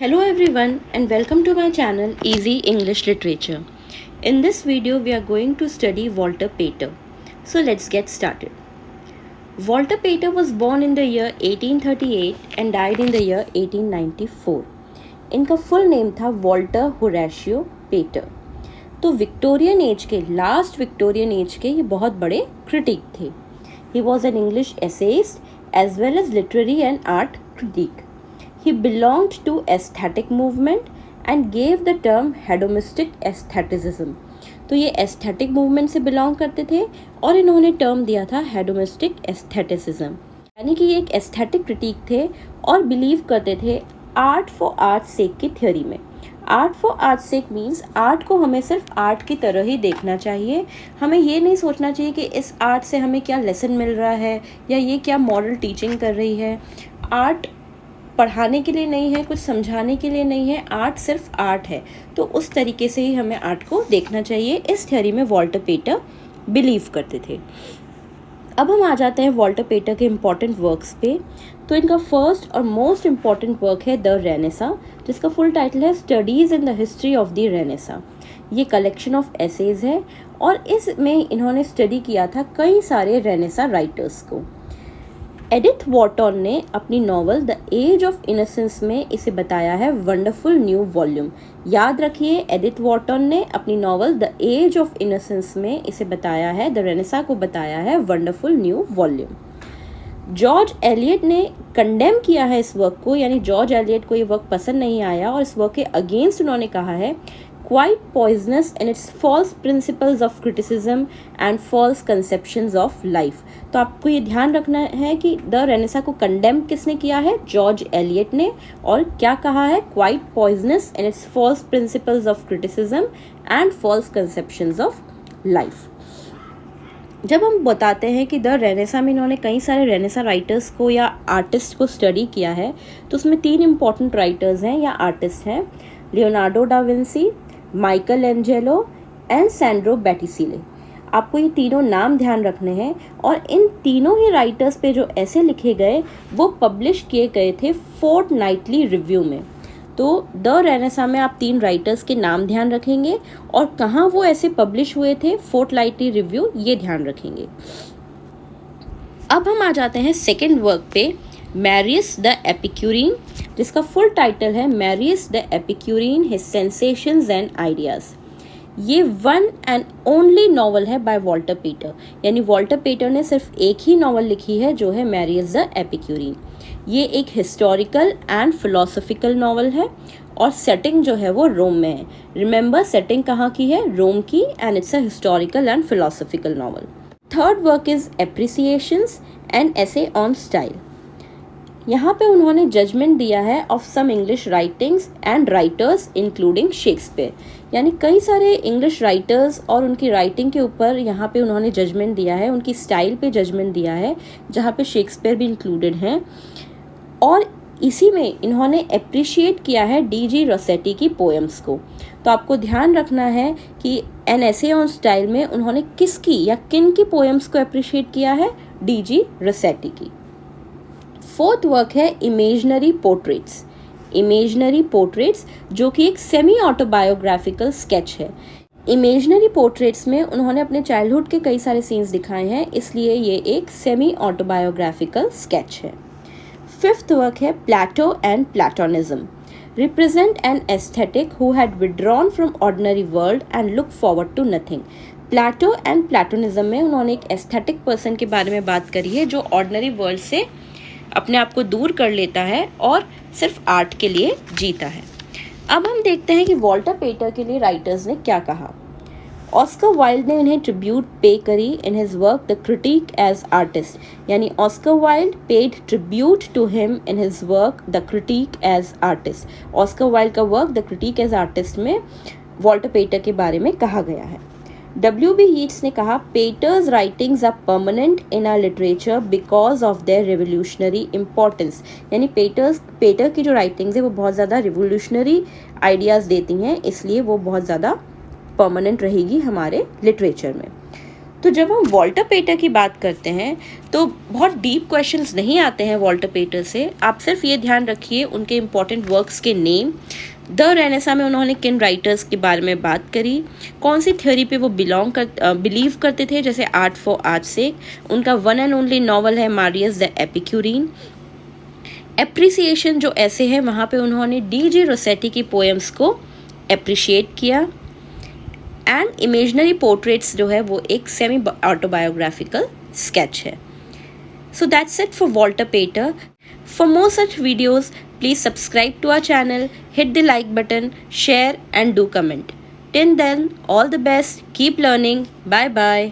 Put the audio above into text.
Hello everyone and welcome to my channel Easy English Literature. In this video we are going to study Walter Pater. So let's get started. Walter Pater was born in the year 1838 and died in the year 1894. इनका full name था Walter Horatio Pater. तो Victorian age के Victorian age के ये बहुत बड़े critic थे. He was an English essayist as well as literary and art critic. He belonged to aesthetic movement and gave the term hedonistic aestheticism. तो ये aesthetic movement से बिलोंग करते थे और इन्होंने टर्म दिया था हेडोनिस्टिक एस्थेटिसिज्म. यानी कि ये एक एस्थेटिक क्रिटिक थे और बिलीव करते थे आर्ट फॉर आर्ट सेक की थ्योरी में. Art for art sake means art को हमें सिर्फ आर्ट की तरह ही देखना चाहिए. हमें ये नहीं सोचना चाहिए कि इस आर्ट से हमें क्या लेसन मिल रहा है या ये क्या मॉरल टीचिंग कर रही है. आर्ट पढ़ाने के लिए नहीं है, कुछ समझाने के लिए नहीं है. आर्ट सिर्फ आर्ट है. तो उस तरीके से ही हमें आर्ट को देखना चाहिए. इस थ्योरी में वॉल्टर पेटर बिलीव करते थे. अब हम आ जाते हैं वॉल्टर पेटर के इम्पॉर्टेंट वर्क्स पे. तो इनका फर्स्ट और मोस्ट इम्पॉर्टेंट वर्क है द रेनेसा, जिसका फुल टाइटल है studies in the history of the Renaissance. ये कलेक्शन ऑफ एसेज है और इसमें इन्होंने स्टडी किया था कई सारे रेनेसा राइटर्स को. एडिथ वॉर्टन ने अपनी novel the age of innocence में इसे बताया है वंडरफुल न्यू वॉल्यूम. याद रखिए, एडिथ वॉर्टन ने अपनी novel the age of innocence में इसे बताया है, द रेनेसा को बताया है wonderful new volume. George Eliot ने कंडेम किया है इस वर्क को, यानी जॉर्ज एलियट को ये वर्क पसंद नहीं आया और इस वर्क के अगेंस्ट उन्होंने कहा है quite poisonous in its false principles of criticism and false conceptions of life. तो आपको ये ध्यान रखना है कि द रेनेसा को कंडेम किसने किया है? जॉर्ज एलियट ने. और क्या कहा है? quite poisonous in its false principles of criticism and false conceptions of life. जब हम बताते हैं कि द रेनेसा में इन्होंने कई सारे रेनेसा राइटर्स को या आर्टिस्ट को स्टडी किया है, तो उसमें 3 इम्पॉर्टेंट राइटर्स हैं या आर्टिस्ट हैं: Leonardo da Vinci, Michelangelo and Sandro Botticelli. आपको ये तीनों नाम ध्यान रखने हैं और इन तीनों ही राइटर्स पे जो ऐसे लिखे गए वो पब्लिश किए गए थे फोर्टनाइटली रिव्यू में. तो द रेनेसा में आप 3 राइटर्स के नाम ध्यान रखेंगे और कहाँ वो ऐसे पब्लिश हुए थे, फोर्टनाइटली रिव्यू, ये ध्यान रखेंगे. अब हम आ जाते हैं सेकेंड वर्क पे, मैरियस द एपिक्यूरियन, जिसका फुल टाइटल है Marius the Epicurean, his sensations and ideas. ये वन एंड ओनली नॉवल है बाय वॉल्टर पेटर. यानी वॉल्टर पेटर ने सिर्फ एक ही नॉवल लिखी है जो है मैरियस द एपिक्यूरियन. ये एक हिस्टोरिकल एंड फिलोसफिकल नॉवल है और सेटिंग जो है वो रोम में है. रिमेंबर, सेटिंग कहाँ की है? रोम की. And it's a historical and philosophical novel. Third work is appreciations and essay on style. यहाँ पे उन्होंने जजमेंट दिया है of some English writings and writers including Shakespeare. यानी कई सारे इंग्लिश राइटर्स और उनकी राइटिंग के ऊपर यहाँ पे उन्होंने जजमेंट दिया है, उनकी स्टाइल पे जजमेंट दिया है, जहाँ पे शेक्सपियर भी इंक्लूडेड हैं. और इसी में इन्होंने अप्रिशिएट किया है डी.जी. रोसेटी की पोएम्स को. तो आपको ध्यान रखना है कि एन एसे ऑन स्टाइल में उन्होंने किसकी या किन की पोएम्स को अप्रिशिएट किया है? डी.जी. रोसेटी की. फोर्थ वर्क है इमेजनरी पोर्ट्रेट्स. इमेजनरी पोर्ट्रेट्स जो कि एक सेमी ऑटोबायोग्राफिकल स्केच है. इमेजनरी पोर्ट्रेट्स में उन्होंने अपने चाइल्डहुड के कई सारे सीन्स दिखाए हैं, इसलिए ये एक सेमी ऑटोबायोग्राफिकल स्केच है. फिफ्थ वर्क है Plato and Platonism. Represent an aesthetic who had withdrawn from ordinary world and look forward to nothing. Plato and Platonism में उन्होंने एक एस्थेटिक पर्सन के बारे में बात करी है जो ऑर्डिनरी वर्ल्ड से अपने आप को दूर कर लेता है और सिर्फ आर्ट के लिए जीता है. अब हम देखते हैं कि वॉल्टर पेटर के लिए राइटर्स ने क्या कहा. ऑस्कर वाइल्ड ने इन्हें ट्रिब्यूट पे करी in his work the critic as artist. यानी Oscar Wilde paid tribute to him in his work the critic as artist. Oscar Wilde का work the critic as artist में Walter Pater के बारे में कहा गया है. W.B. Yeats ने कहा Pater's writings are permanent in our literature because of their revolutionary importance. यानी पेटर की जो राइटिंग्स है वो बहुत ज़्यादा रिवोल्यूशनरी आइडियाज़ देती हैं, इसलिए वो बहुत ज़्यादा परमानेंट रहेगी हमारे लिटरेचर में. तो जब हम वॉल्टर पेटर की बात करते हैं तो बहुत डीप क्वेश्चंस नहीं आते हैं वॉल्टर पेटर से। आप सिर्फ ये ध्यान रखिए उनके इम्पॉर्टेंट वर्क्स के नेम, द रेनेसा में उन्होंने किन राइटर्स के बारे में बात करी, कौन सी थ्योरी पे वो बिलीव करते थे, जैसे आर्ट फॉर आर्ट से। उनका वन एंड ओनली नॉवल है मारियस द एपिक्यूरीन। एप्रिसिएशन जो ऐसे है वहाँ पे उन्होंने डी.जे. रोसेटी की पोएम्स को एप्रिशिएट किया। एंड इमेजनरी पोर्ट्रेट्स जो है वो एक सेमी ऑटोबायोग्राफिकल स्केच है। So that's it for Walter Pater. For more such videos, please subscribe to our channel, hit the like button, share and do comment. Till then, all the best, keep learning, bye bye.